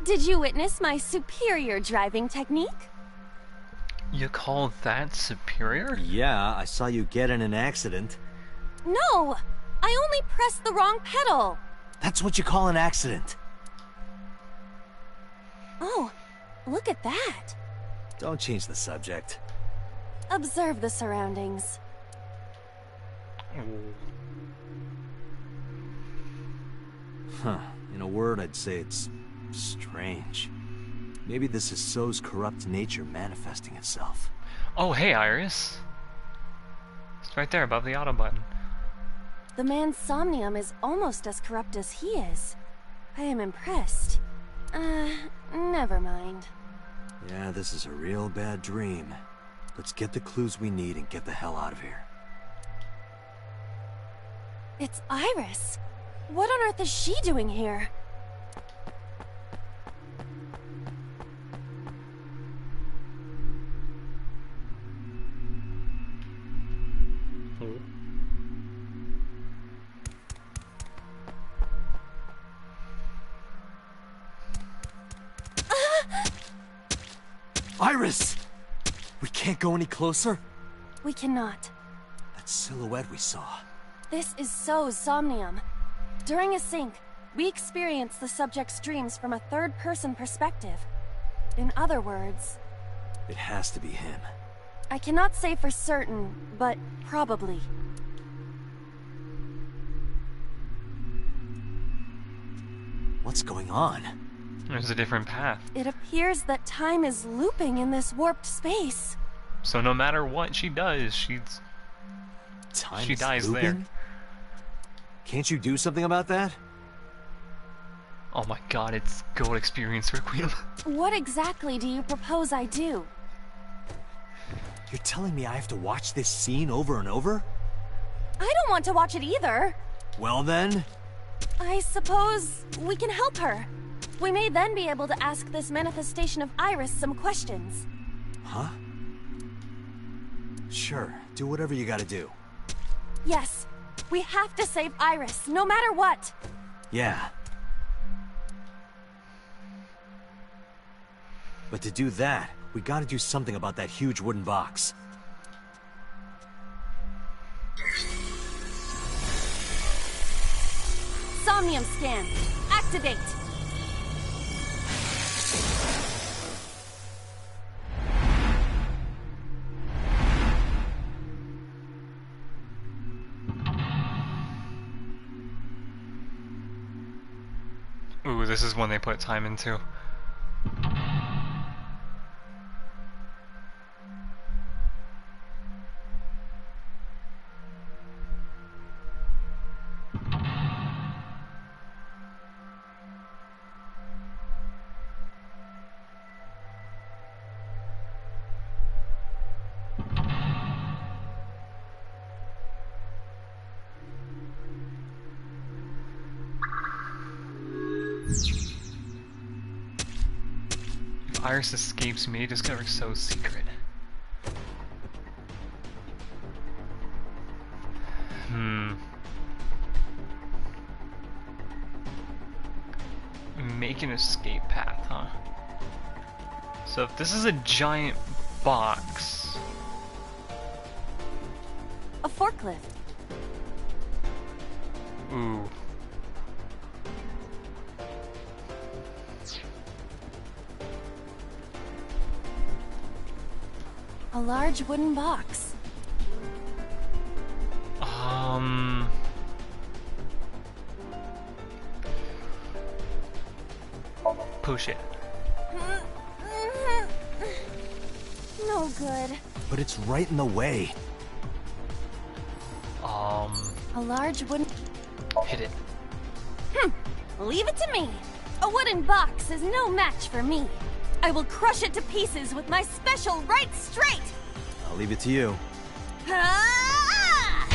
Did you witness my superior driving technique? You call that superior? Yeah, I saw you get in an accident. No! I only pressed the wrong pedal! That's what you call an accident. Oh, look at that. Don't change the subject. Observe the surroundings. Huh. In a word, I'd say it's strange. Maybe this is So's corrupt nature manifesting itself. Oh, hey, Iris. It's right there above the auto button. The man Somnium is almost as corrupt as he is. I am impressed. Never mind. Yeah, this is a real bad dream. Let's get the clues we need and get the hell out of here. It's Iris. What on earth is she doing here? Iris! We can't go any closer? We cannot. That silhouette we saw. This is So's Somnium. During a sync, we experience the subject's dreams from a third-person perspective. In other words... It has to be him. I cannot say for certain, but probably. What's going on? There's a different path. It appears that time is looping in this warped space. So no matter what she does, she dies looping? there. Can't you do something about that? Oh my god, it's Gold Experience Requiem. What exactly do you propose I do? You're telling me I have to watch this scene over and over? I don't want to watch it either. Well then... I suppose we can help her. We may then be able to ask this manifestation of Iris some questions. Huh? Sure, do whatever you gotta do. Yes, we have to save Iris, no matter what. Yeah. But to do that, we gotta do something about that huge wooden box. Somnium scan. Activate. Ooh, this is one they put time into. If Iris escapes me, discover So's secret. Make an escape path, huh? So if this is a giant box... A forklift. Ooh. A large wooden box. Push it. No good. But it's right in the way. A large wooden... Hit it. Leave it to me. A wooden box is no match for me. I will crush it to pieces with my special right straight. I'll leave it to you. Ah!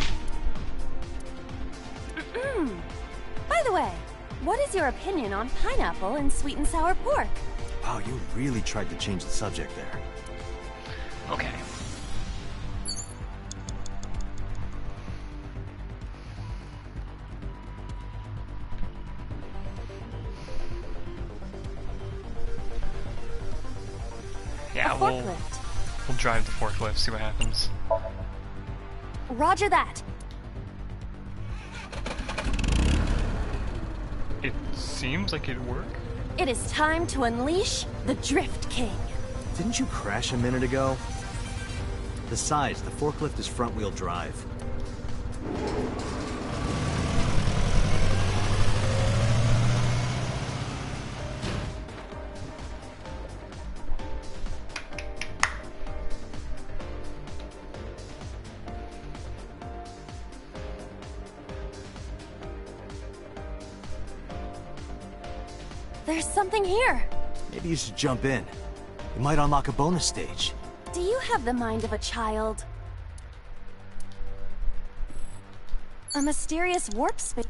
By the way, what is your opinion on pineapple and sweet and sour pork? Wow, you really tried to change the subject there. Okay. Yeah, we'll forklift. drive the forklift, see what happens. Roger that. It seems like it'd work. It is time to unleash the Drift King. Didn't you crash a minute ago? Besides, the forklift is front-wheel drive. There's something here. Maybe you should jump in. You might unlock a bonus stage. Do you have the mind of a child? A mysterious warp space.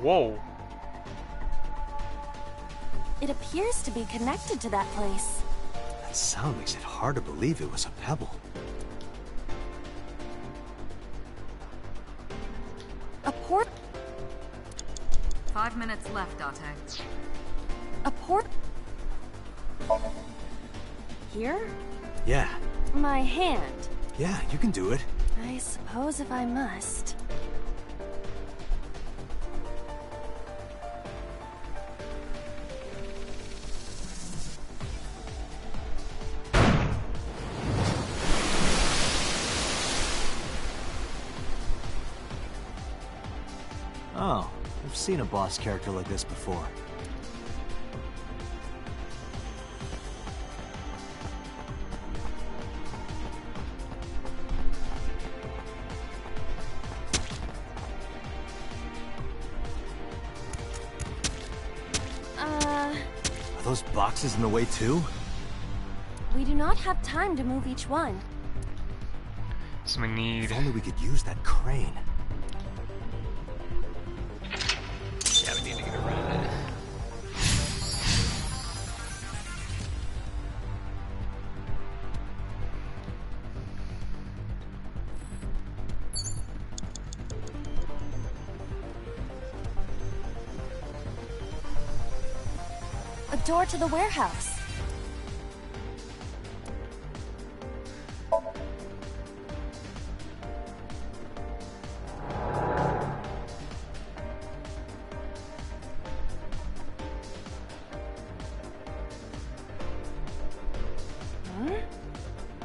Whoa. It appears to be connected to that place. That sound makes it hard to believe it was a pebble. A port. 5 minutes left, Date. A port. Here? Yeah. My hand. Yeah, you can do it. I suppose if I must. Oh, I've seen a boss character like this before. Are those boxes in the way too? We do not have time to move each one. So we need... If only we could use that crane. Yeah, we need to get around it. A door to the warehouse.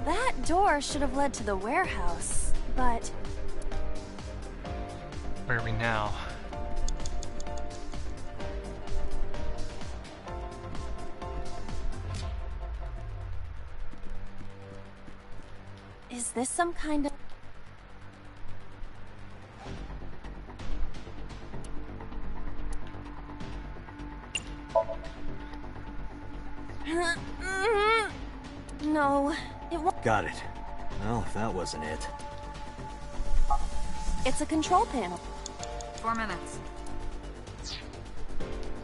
That door should have led to the warehouse, but Where are we now? is this some kind of... No, it won't. Got it. Well, if that wasn't it. It's a control panel. 4 minutes.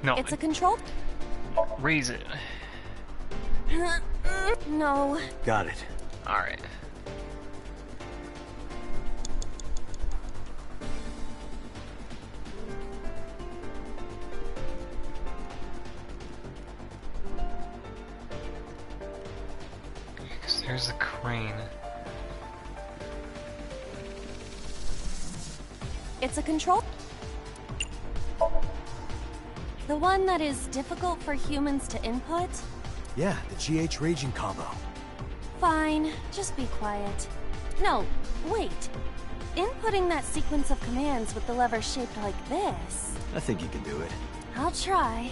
No, It's a control... raise it. No. Got it. Alright. There's the crane. It's a control... The one that is difficult for humans to input? Yeah, the GH raging combo. Fine, just be quiet. No, wait. Inputting that sequence of commands with the lever shaped like this... I think you can do it. I'll try.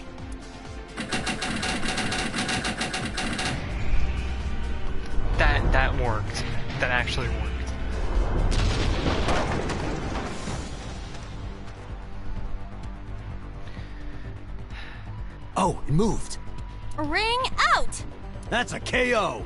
That worked. That actually worked. Oh, it moved. Ring out! That's a KO!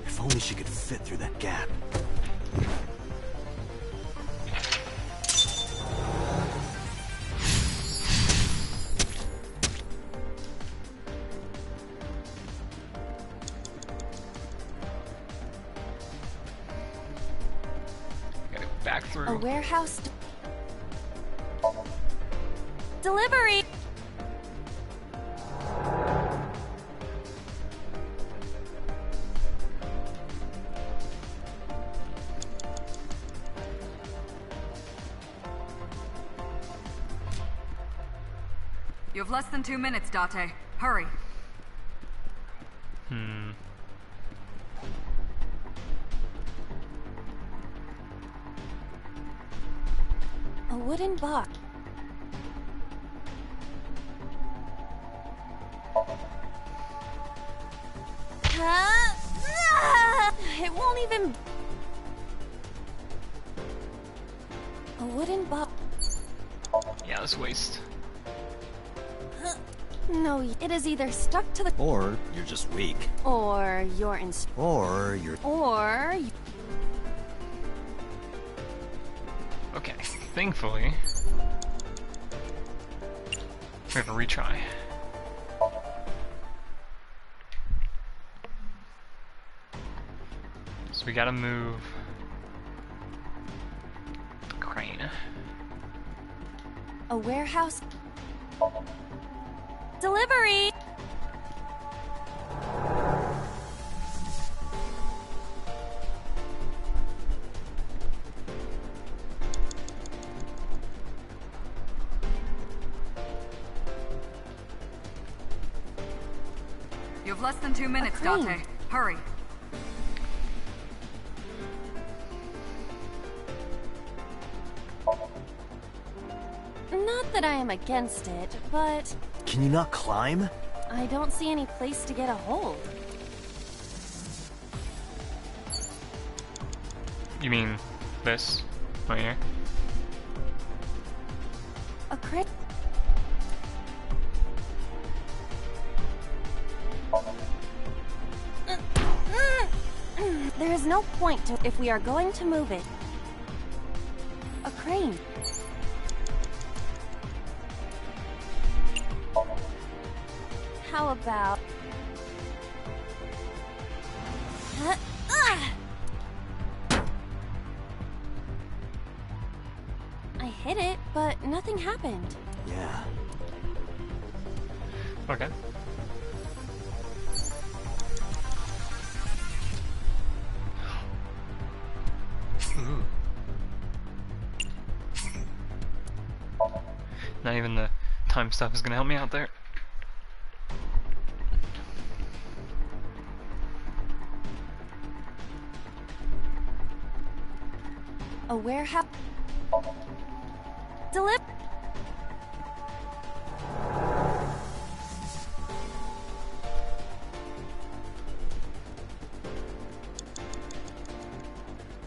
If only she could fit through that gap. A warehouse delivery. You have less than 2 minutes, Date. Hurry. A wooden box. It won't even... A wooden box. Yeah, this waste. No, it is either stuck to the... Or you're just weak. Or you're in... Or you're... Or... Okay, thankfully, we have a retry. So we gotta move the crane. A warehouse... Delivery! You have less than 2 minutes, crane. Date. Hurry. Not that I am against it, but Can you not climb? I don't see any place to get a hold. You mean this right here? A crate. There is no point to if we are going to move it. A crane. How about... I hit it, but nothing happened. Yeah. Okay. Not even the time stuff is gonna help me out there. A warehouse... Deliver...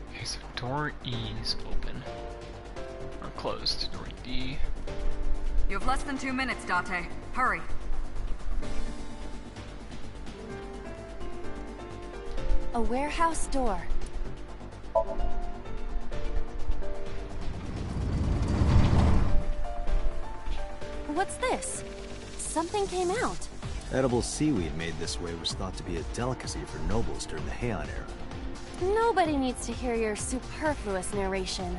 Okay, so door E is open. Or closed. Door D. You have less than 2 minutes, Date. Hurry. A warehouse door. What's this? Something came out. Edible seaweed made this way was thought to be a delicacy for nobles during the Heian era. Nobody needs to hear your superfluous narration.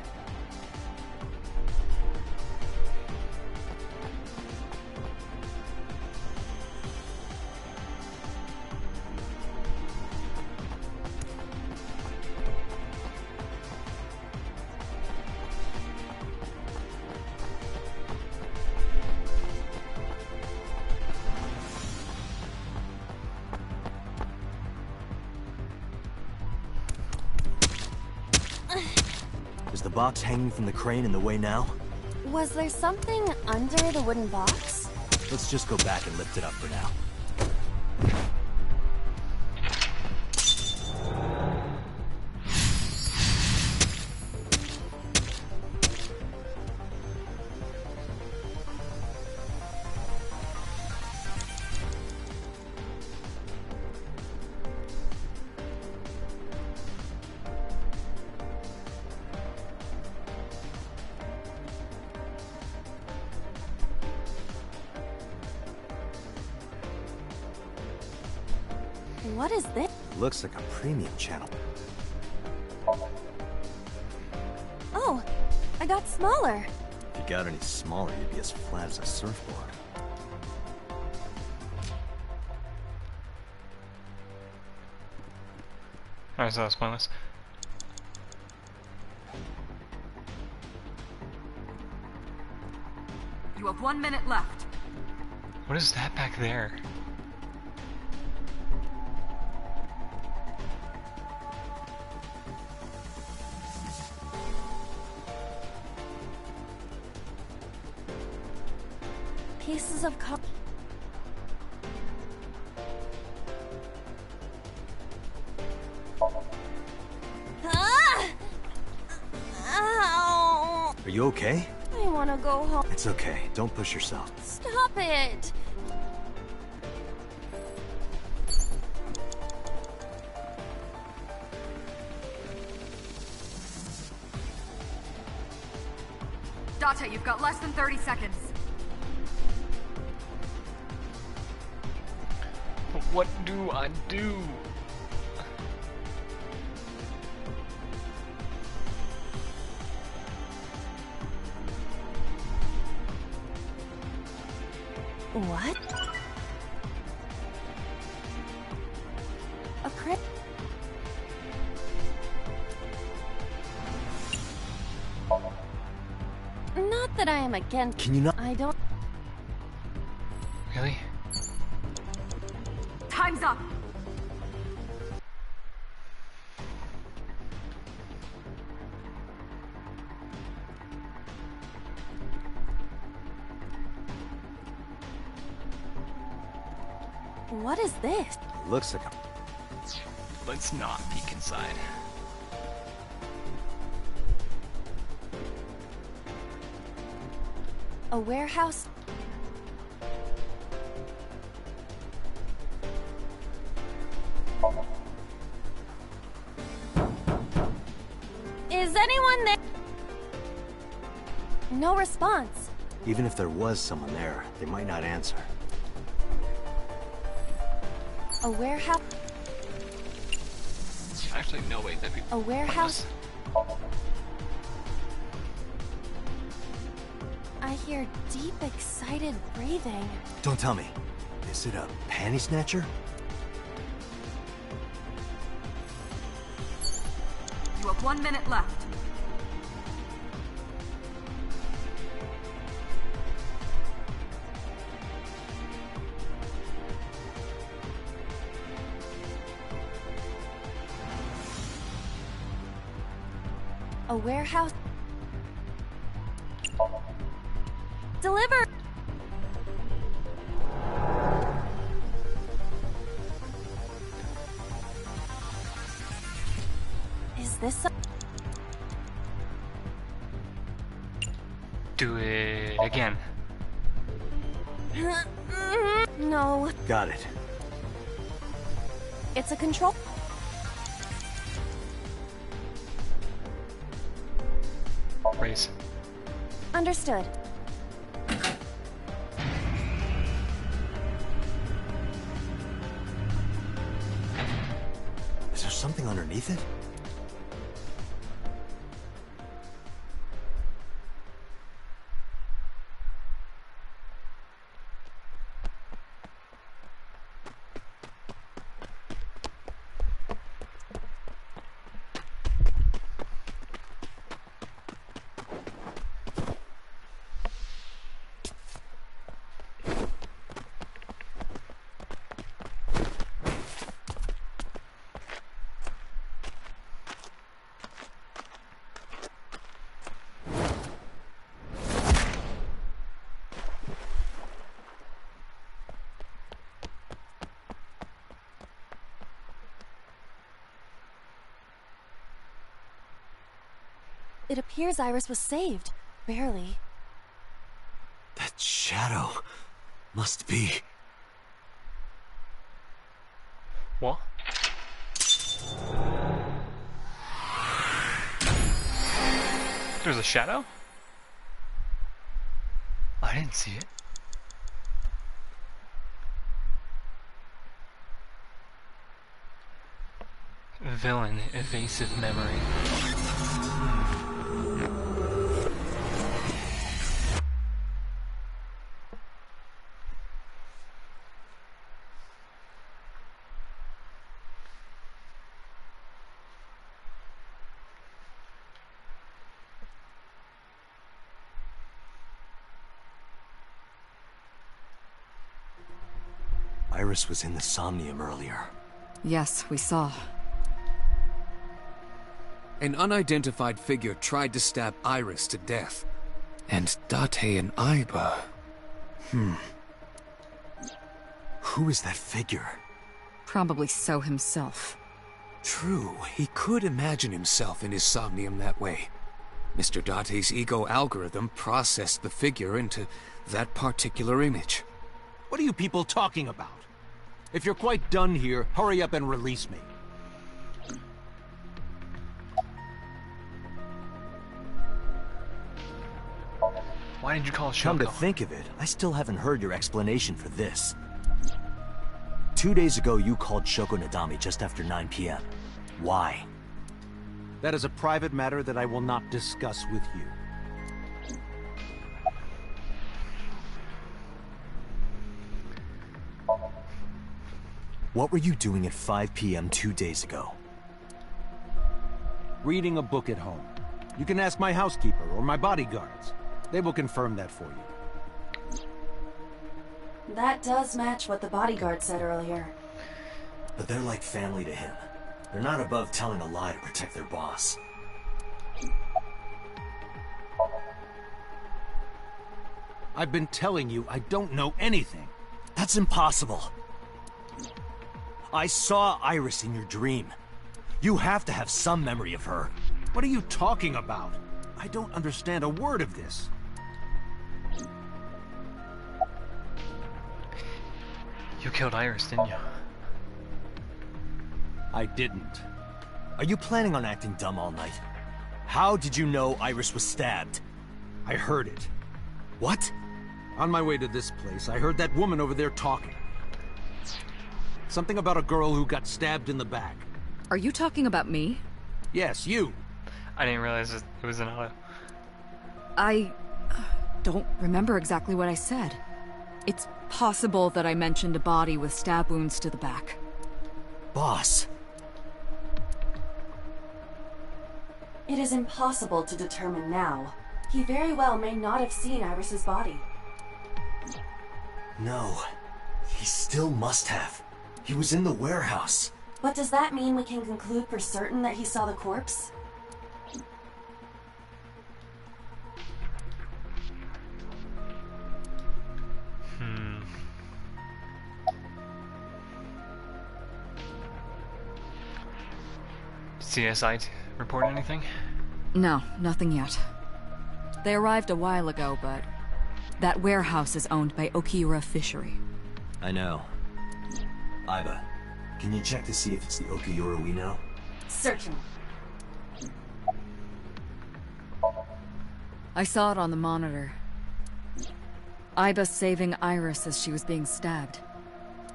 Is the box hanging from the crane in the way now? Was there something under the wooden box? Let's just go back and lift it up for now. What is this? Looks like a premium channel. Oh, got smaller. If you got any smaller, you'd be as flat as a surfboard. Alright, so that's pointless. You have 1 minute left. What is that back there? Pieces of Ah! Ow! Are you okay? I want to go home. It's okay. Don't push yourself. Stop it! Date, you've got less than 30 seconds. What do I do? What? A crit? Not that I am against. Can you not? I don't. Really? Time's up. What is this? It looks like a... Let's not peek inside. A warehouse? Is anyone there? No response. Even if there was someone there, they might not answer. A warehouse? Actually, no, wait, that'd be A warehouse? pointless. I hear deep, excited breathing. Don't tell me. Is it a panty snatcher? You have 1 minute left. A warehouse? Deliver! Is this a... Do it again. No, Got it. it's a control... Raise. Understood. Is there something underneath it? It appears Iris was saved. Barely. That shadow must be... What? There's a shadow? I didn't see it. Villain, evasive memory. Iris was in the Somnium earlier. Yes, we saw. An unidentified figure tried to stab Iris to death. And Date and Aiba... Who is that figure? Probably So himself. True, he could imagine himself in his Somnium that way. Mr. Date's ego algorithm processed the figure into that particular image. What are you people talking about? If you're quite done here, hurry up and release me. Why did you call Shoko? Come to think of it, I still haven't heard your explanation for this. 2 days ago, you called Shoko Nadami just after 9 p.m. Why? That is a private matter that I will not discuss with you. What were you doing at 5 p.m. 2 days ago? Reading a book at home. You can ask my housekeeper or my bodyguards. They will confirm that for you. That does match what the bodyguard said earlier. But they're like family to him. They're not above telling a lie to protect their boss. I've been telling you I don't know anything. That's impossible. I saw Iris in your dream. You have to have some memory of her. What are you talking about? I don't understand a word of this. You killed Iris, didn't you? I didn't. Are you planning on acting dumb all night? How did you know Iris was stabbed? I heard it. What? On my way to this place, I heard that woman over there talking. Something about a girl who got stabbed in the back. Are you talking about me? Yes, you. I didn't realize it was an auto. I don't remember exactly what I said. It's possible that I mentioned a body with stab wounds to the back. Boss. It is impossible to determine now. He very well may not have seen Iris's body. No. He still must have. He was in the warehouse. But does that mean we can conclude for certain that he saw the corpse? CSI report anything? No, nothing yet. They arrived a while ago, but that warehouse is owned by Okiura Fishery. I know. Aiba, can you check to see if it's the Okiura we know? Certainly. I saw it on the monitor. Aiba saving Iris as she was being stabbed.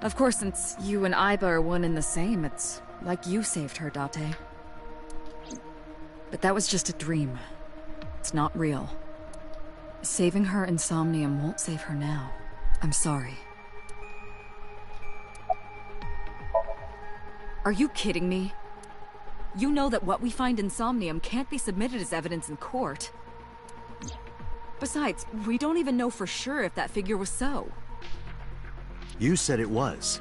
Of course, since you and Aiba are one and the same, it's like you saved her, Date. But that was just a dream. It's not real. Saving her in Somnium won't save her now. I'm sorry. Are you kidding me? You know that what we find in Somnium can't be submitted as evidence in court. Besides, we don't even know for sure if that figure was so. You said it was.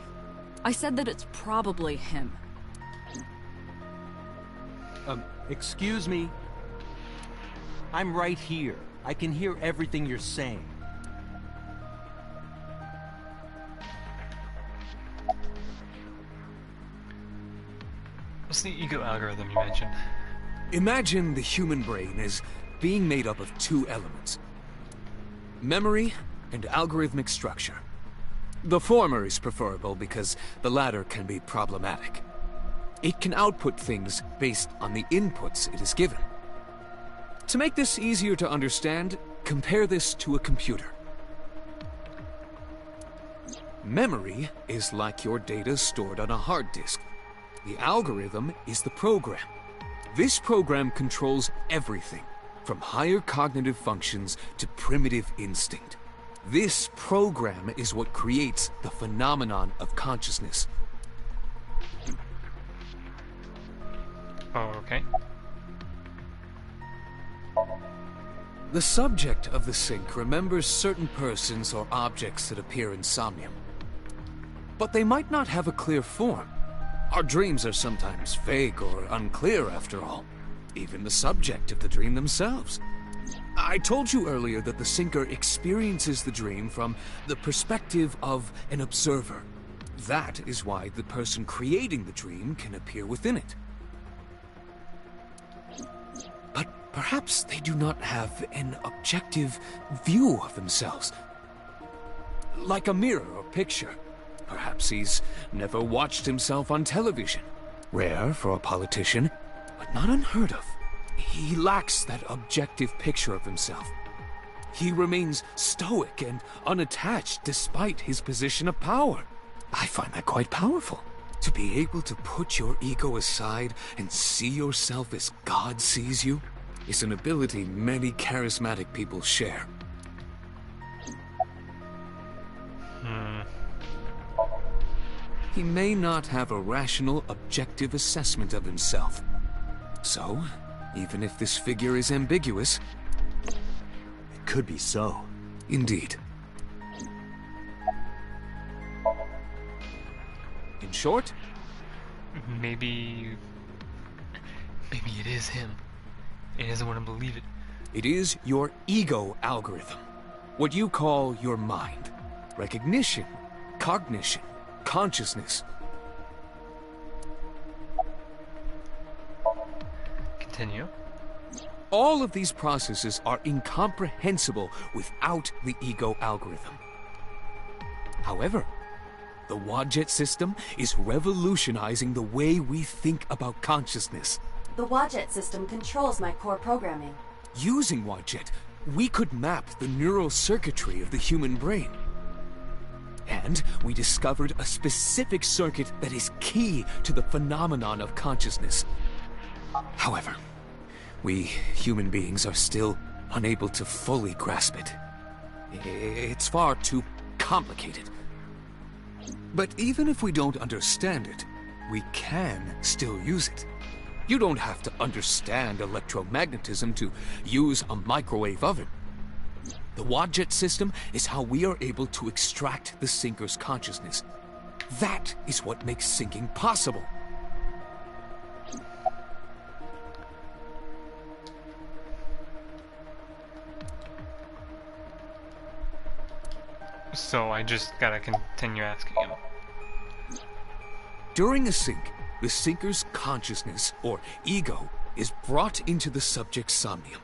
I said that it's probably him. Excuse me? I'm right here. I can hear everything you're saying. What's the ego algorithm you mentioned? Imagine the human brain as being made up of two elements: memory and algorithmic structure. The former is preferable because the latter can be problematic. It can output things based on the inputs it is given. To make this easier to understand, compare this to a computer. Memory is like your data stored on a hard disk. The algorithm is the program. This program controls everything, from higher cognitive functions to primitive instinct. This program is what creates the phenomenon of consciousness. Oh, okay. The subject of the sync remembers certain persons or objects that appear in Somnium. but they might not have a clear form. Our dreams are sometimes vague or unclear, after all. Even the subject of the dream themselves. I told you earlier that the sinker experiences the dream from the perspective of an observer. That is why the person creating the dream can appear within it. But perhaps they do not have an objective view of themselves. Like a mirror or picture. Perhaps he's never watched himself on television. Rare for a politician, but not unheard of. He lacks that objective picture of himself. He remains stoic and unattached despite his position of power. I find that quite powerful. To be able to put your ego aside and see yourself as God sees you is an ability many charismatic people share. He may not have a rational, objective assessment of himself. So, even if this figure is ambiguous... It could be so. Indeed. In short? Maybe it is him. He doesn't want to believe it. It is your ego algorithm. What you call your mind. Recognition, cognition, consciousness. Continue. All of these processes are incomprehensible without the ego algorithm. However, the Wadjet system is revolutionizing the way we think about consciousness. The Wadjet system controls my core programming. Using Wadjet, we could map the neural circuitry of the human brain. And we discovered a specific circuit that is key to the phenomenon of consciousness. However, we human beings are still unable to fully grasp it. It's far too complicated. But even if we don't understand it, we can still use it. You don't have to understand electromagnetism to use a microwave oven. The Wadjet system is how we are able to extract the sinker's consciousness. That is what makes sinking possible. So I just gotta continue asking him. During a sync, the sinker's consciousness, or ego, is brought into the subject's somnium.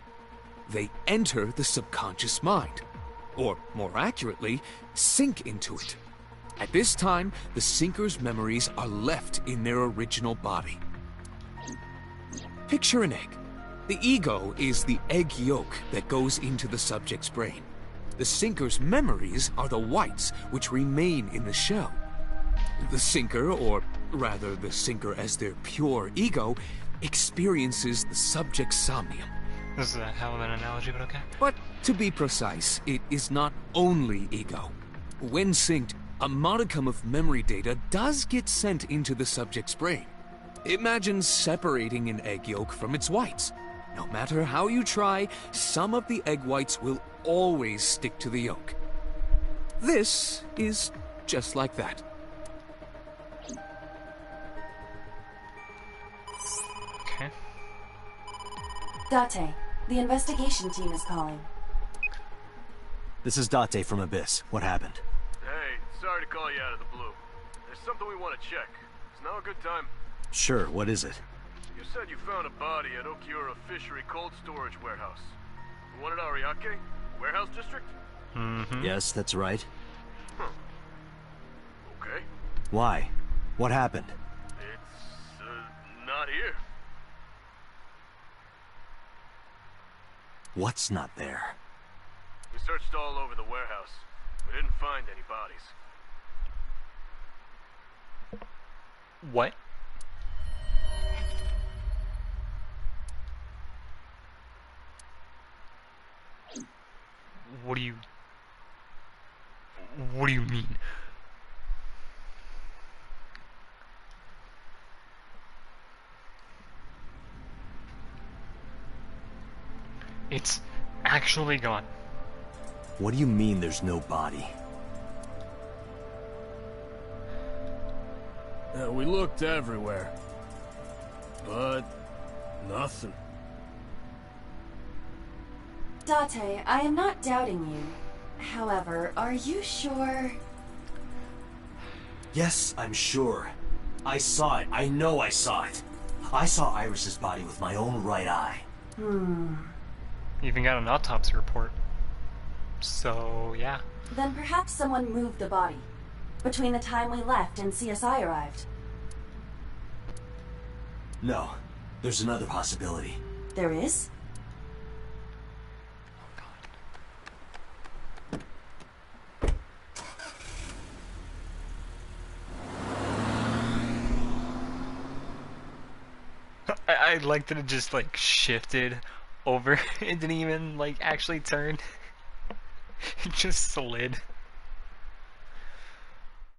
They enter the subconscious mind, or more accurately, sink into it. At this time, the sinker's memories are left in their original body. Picture an egg. The ego is the egg yolk that goes into the subject's brain. The sinker's memories are the whites which remain in the shell. The sinker, or rather the sinker as their pure ego, experiences the subject's somnium. This is a hell of an analogy, but okay. But to be precise, it is not only ego. When synced, a modicum of memory data does get sent into the subject's brain. Imagine separating an egg yolk from its whites. No matter how you try, some of the egg whites will always stick to the yolk. This is just like that. Okay. Date, the investigation team is calling. This is Date from Abyss. What happened? Hey, sorry to call you out of the blue. There's something we want to check. Is now a good time? Sure, what is it? You said you found a body at Okiura Fishery Cold Storage Warehouse. The one at Ariake? Warehouse District? Mm-hmm. Yes, that's right. Huh. Okay. Why? What happened? It's, not here. What's not there? We searched all over the warehouse. We didn't find any bodies. What? What do you mean? It's actually gone. What do you mean there's no body? We looked everywhere. But nothing. Date, I am not doubting you. However, are you sure? Yes, I'm sure. I saw it. I know I saw it. I saw Iris's body with my own right eye. Even got an autopsy report. So, yeah. Then perhaps someone moved the body. Between the time we left and CSI arrived. No, there's another possibility. There is? I liked that it just like shifted over. It didn't even like actually turn. It just slid.